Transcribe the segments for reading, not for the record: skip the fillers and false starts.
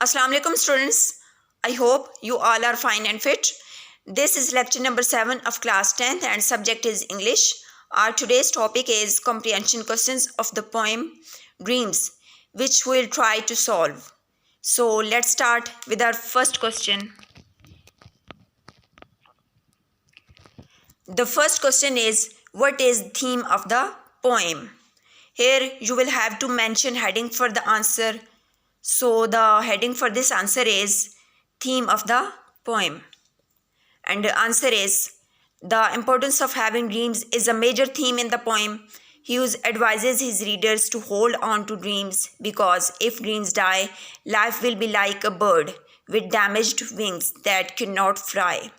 Assalamu alaikum students. I hope you all are fine and fit. This is lecture number 7 of class 10th and subject is English. Our today's topic is comprehension questions of the poem Dreams, which we'll try to solve. So let's start with our first question. The first question is, what is the theme of the poem? Here you will have to mention heading for the answer. So the heading for this answer is theme of the poem. And the answer is, the importance of having dreams is a major theme in the poem. Hughes advises his readers to hold on to dreams because if dreams die, life will be like a bird with damaged wings that cannot fly.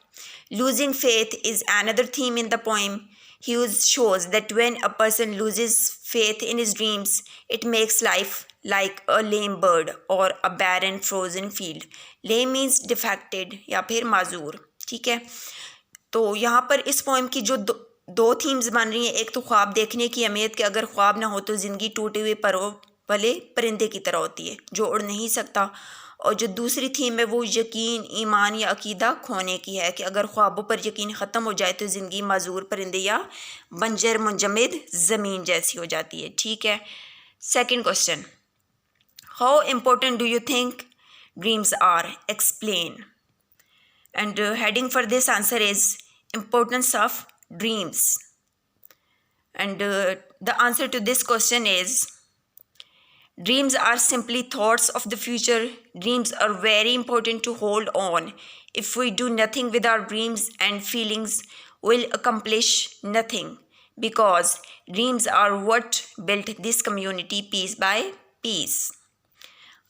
Losing faith is another theme in the poem. Hughes shows that when a person loses faith in his dreams, it makes life like a lame bird or a barren frozen field. Lame means defected या फिर माजूर. ठीक है, तो यहाँ पर इस poem की जो दो थीम्स बन रही हैं, एक तो ख्वाब देखने की अहमियत कि अगर ख्वाब ना हो तो ज़िंदगी टूटे हुए परों वाले परिंदे की तरह होती है जो उड़ नहीं सकता, और जो दूसरी थीम है वो यकीन, ईमान या अकीदा खोने की है कि अगर ख्वाबों पर यकीन ख़त्म हो जाए तो ज़िंदगी माजूर परिंदे या बंजर मुंजमद ज़मीन जैसी हो जाती है. ठीक है. Second question, how important do you think dreams are? Explain. And heading for this answer is importance of dreams. And the answer to this question is, dreams are simply thoughts of the future. Dreams are very important to hold on. If we do nothing with our dreams and feelings, we'll accomplish nothing because dreams are what built this community piece by piece.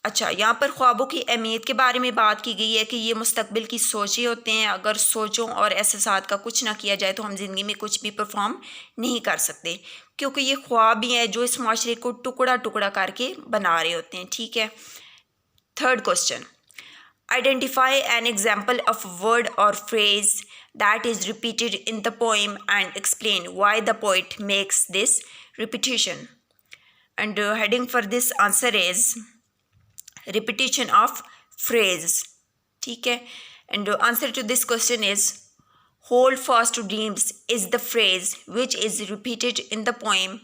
अच्छा, यहाँ पर ख्वाबों की अहमियत के बारे में बात की गई है कि ये मुस्तकबिल की सोचें होते हैं. अगर सोचों और एहसासात का कुछ ना किया जाए तो हम ज़िंदगी में कुछ भी परफॉर्म नहीं कर सकते, क्योंकि ये ख्वाब ही हैं जो इस माशरे को टुकड़ा टुकड़ा करके बना रहे होते हैं. ठीक है. Third question, identify an example of word or phrase that is repeated in the poem and explain why the poet makes this repetition. And heading for this answer is repetition of phrase. ठीक है. And the answer to this question is, hold fast to dreams is the phrase which is repeated in the poem.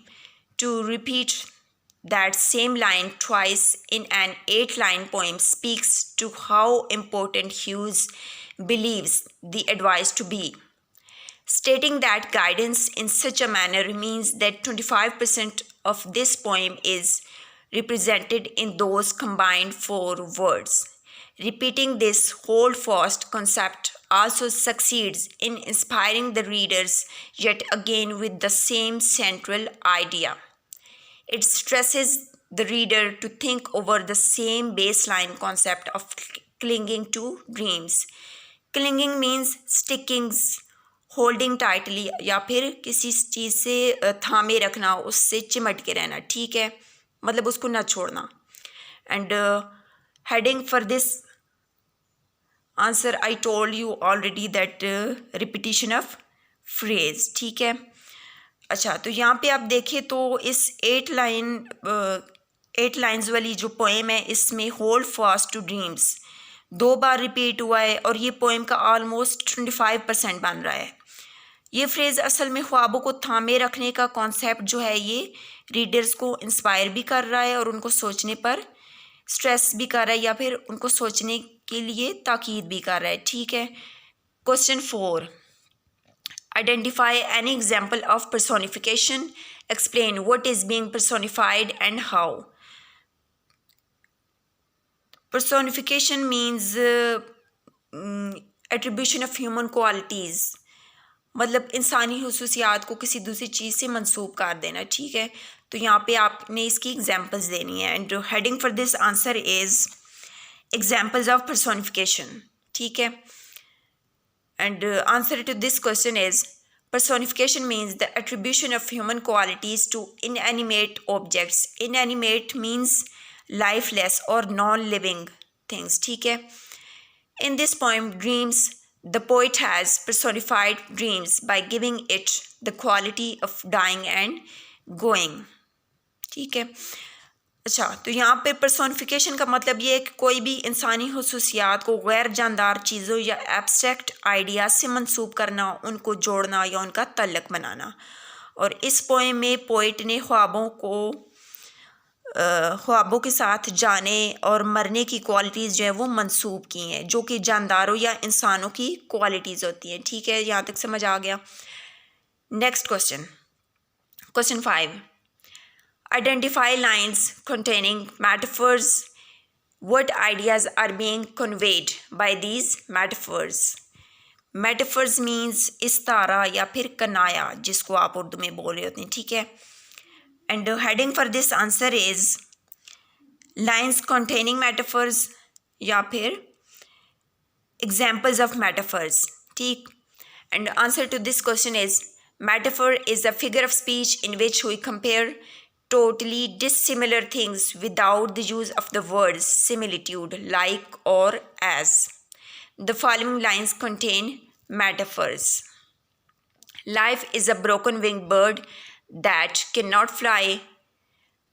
To repeat that same line twice in an 8-line poem speaks to how important Hughes believes the advice to be. Stating that guidance in such a manner means that 25% of this poem is represented in those combined 4 words. Repeating this hold fast concept also succeeds in inspiring the readers yet again with the same central idea. It stresses the reader to think over the same baseline concept of clinging to dreams. Clinging means sticking, holding tightly या फिर किसी चीज़ से थामे रखना, उससे चिमट के रहना. ठीक है, मतलब उसको ना छोड़ना. And heading for this answer I told you already that repetition of phrase. ठीक है. अच्छा, तो यहाँ पे आप देखें तो इस 8 लाइन्स वाली जो पोएम है इसमें होल्ड फास्ट टू ड्रीम्स 2 बार रिपीट हुआ है और ये पोएम का ऑलमोस्ट 25% बन रहा है. ये फ्रेज़ असल में ख्वाबों को थामे रखने का कॉन्सेप्ट जो है ये रीडर्स को इंस्पायर भी कर रहा है और उनको सोचने पर स्ट्रेस भी कर रहा है या फिर उनको सोचने के लिए ताकीद भी कर रहा है. ठीक है. Question 4, identify any example of personification. Explain what is being personified and how. Personification means attribution of human qualities. मतलब इंसानी हुसूसियात को किसी दूसरी चीज़ से मंसूब कर देना. ठीक है. तो यहाँ पे आपने इसकी एग्जांपल्स देनी है. And heading for this answer is examples of personification. ठीक है. And answer to this question is, personification means the attribution of human qualities to inanimate objects. Inanimate means lifeless or non-living things. ठीक है. In this poem Dreams, the poet has personified dreams by giving it the quality of dying and going. ठीक है. अच्छा, तो यहाँ पे personification का मतलब ये है कि कोई भी इंसानी हुसूसियात को गैर जानदार चीज़ों या एब्स्ट्रैक्ट आइडियाज से मंसूब करना, उनको जोड़ना या उनका तल्लक बनाना। और इस पोएम में पोइट ने ख्वाबों के साथ जाने और मरने की क्वालिटीज़ जो है वो मंसूब की हैं, जो कि जानदारों या इंसानों की क्वालिटीज़ होती हैं। ठीक है, यहाँ तक समझ आ गया। Next question, question 5, identify lines containing metaphors. What ideas are being conveyed by these metaphors? Metaphors means इस्तारा या फिर कनाया, जिसको आप उर्दू में बोल रहे होते हैं। ठीक है, and the heading for this answer is lines containing metaphors या फिर examples of metaphors. ठीक, and answer to this question is metaphor is a figure of speech in which we compare totally dissimilar things without the use of the words similitude, like, or as. The following lines contain metaphors. Life is a broken winged bird that cannot fly.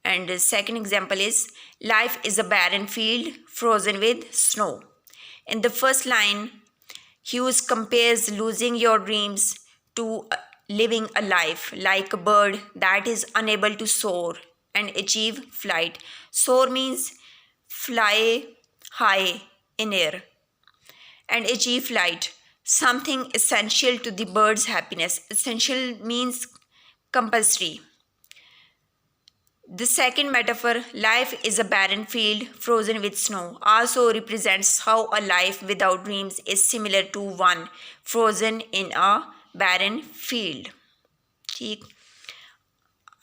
And the second example is life is a barren field frozen with snow. In the first line, Hughes compares losing your dreams to living a life like a bird that is unable to soar and achieve flight. Soar means fly high in air and achieve flight, something essential to the bird's happiness. Essential means compulsory. The second metaphor, life is a barren field frozen with snow, also represents how a life without dreams is similar to one frozen in a barren field. ठीक,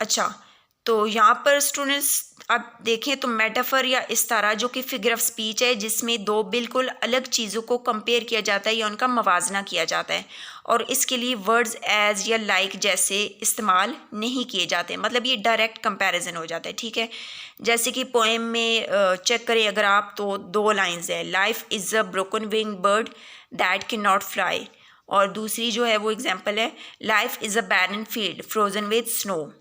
अच्छा, तो यहाँ पर students आप देखें तो metaphor या इस्तारा जो कि फिगर ऑफ स्पीच है, जिसमें दो बिल्कुल अलग चीज़ों को कंपेयर किया जाता है या उनका मवाजना किया जाता है, और इसके लिए वर्ड्स एज या लाइक जैसे इस्तेमाल नहीं किए जाते, मतलब ये डायरेक्ट कंपैरिजन हो जाता है। ठीक है, जैसे कि पोएम में चेक करें अगर आप, तो दो लाइंस है, life is a broken wing bird that can not fly, और दूसरी जो है वो एग्जाम्पल है life is a barren field frozen with snow.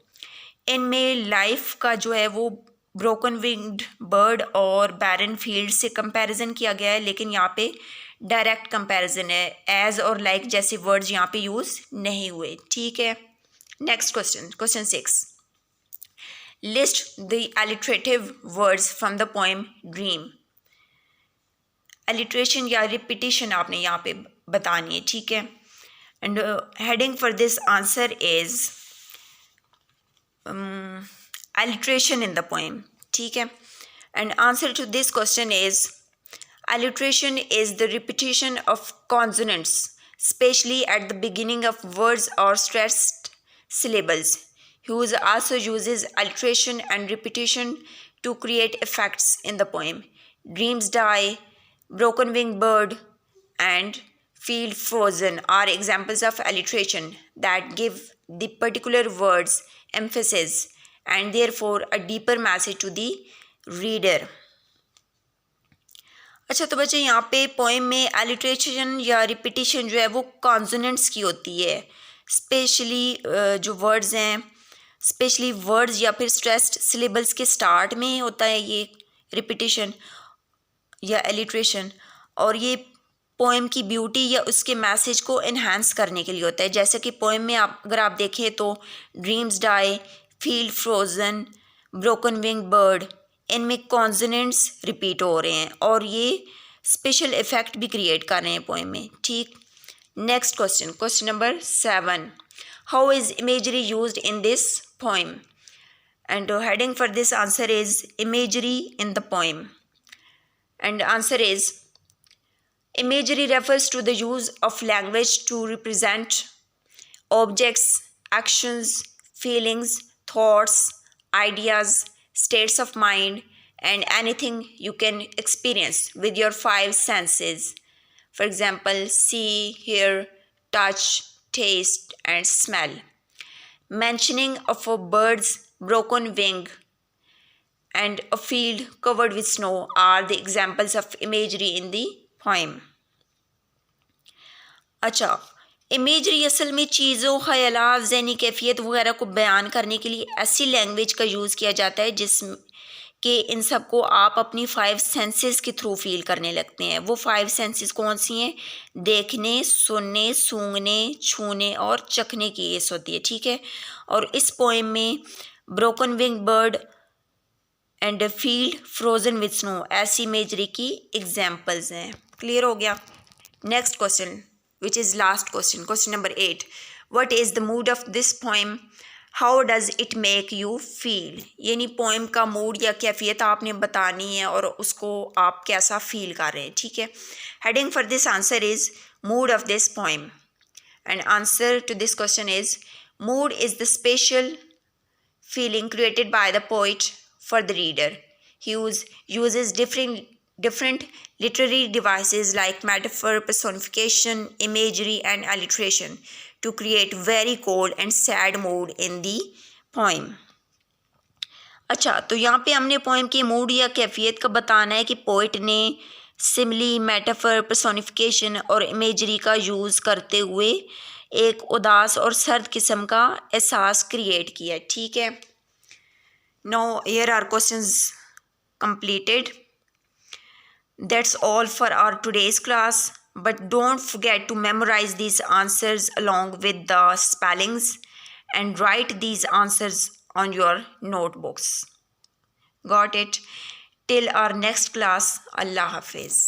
इनमें लाइफ का जो है वो ब्रोकन विंग्ड बर्ड और बैरन फील्ड से कंपैरिजन किया गया है, लेकिन यहाँ पे डायरेक्ट कंपैरिजन है, एज और लाइक जैसे वर्ड्स यहाँ पे यूज़ नहीं हुए। ठीक है, next question, question 6, list the alliterative words from the poem dream. Alliteration या रिपीटिशन आपने यहाँ पे बतानी है। ठीक है, and heading for this answer is alliteration in the poem. ठीक है, and answer to this question is alliteration is the repetition of consonants, especially at the beginning of words or stressed syllables. Hughes also uses alliteration and repetition to create effects in the poem. Dreams die, broken winged bird, and field frozen are examples of alliteration that give the particular words emphasis and therefore a deeper message to the reader. अच्छा, तो बच्चे यहाँ पे poem में alliteration या repetition जो है वो कॉन्सोनेंट्स की होती है, स्पेशली जो वर्ड्स हैं, स्पेशली वर्ड्स या फिर स्ट्रेस्ड सिलेबल्स के स्टार्ट में होता है ये रिपीटिशन या एलिट्रेशन, और ये पोएम की ब्यूटी या उसके मैसेज को इन्हांस करने के लिए होता है। जैसे कि पोएम में अगर आप देखें तो dreams die, field frozen, broken wing bird, इनमें कॉन्सोनेंट्स रिपीट हो रहे हैं और ये स्पेशल इफेक्ट भी क्रिएट कर रहे हैं पोएम में। ठीक, next question, question number 7, how is imagery used in this poem, and heading for this answer is imagery in the poem, and answer is imagery refers to the use of language to represent objects, actions, feelings, thoughts, ideas, states of mind, and anything you can experience with your 5 senses. For example, see, hear, touch, taste, and smell. Mentioning of a bird's broken wing and a field covered with snow are the examples of imagery in the poem. अच्छा, imagery असल में चीज़ों, ख़यालात, ज़हनी कैफियत वगैरह को बयान करने के लिए ऐसी लैंग्वेज का यूज़ किया जाता है जिस कि इन सब को आप अपनी 5 सेंसेस के थ्रू फील करने लगते हैं। वो 5 सेंसेस कौन सी हैं? देखने, सुनने, सूंघने, छूने और चखने की केस होती है, ठीक है। और इस पोएम में broken wing bird and field frozen with snow ऐसी इमेजरी की एग्जाम्पल्स हैं। क्लियर हो गया। Next question which is last question, question number 8, what is the mood of this poem, how does it make you feel. यानी poem का mood या कैफियत आपने बतानी है और उसको आप कैसा फील कर रहे हैं, ठीक है। Heading for this answer is mood of this poem and answer to this question is mood is the special feeling created by the poet for the reader. He uses different literary devices like metaphor, personification, imagery, and alliteration to create very cold and sad mood in the poem. अच्छा, तो यहाँ पे हमने poem के mood या कैफियत का बताना है कि पोइट ने सिमली, मेटाफर, पर्सोनिफिकेशन और इमेजरी का यूज़ करते हुए एक उदास और सर्द किस्म का एहसास क्रिएट किया, ठीक है। Now here are questions completed. That's all for our today's class, but don't forget to memorize these answers along with the spellings and write these answers on your notebooks. Got it? Till our next class, Allah Hafiz.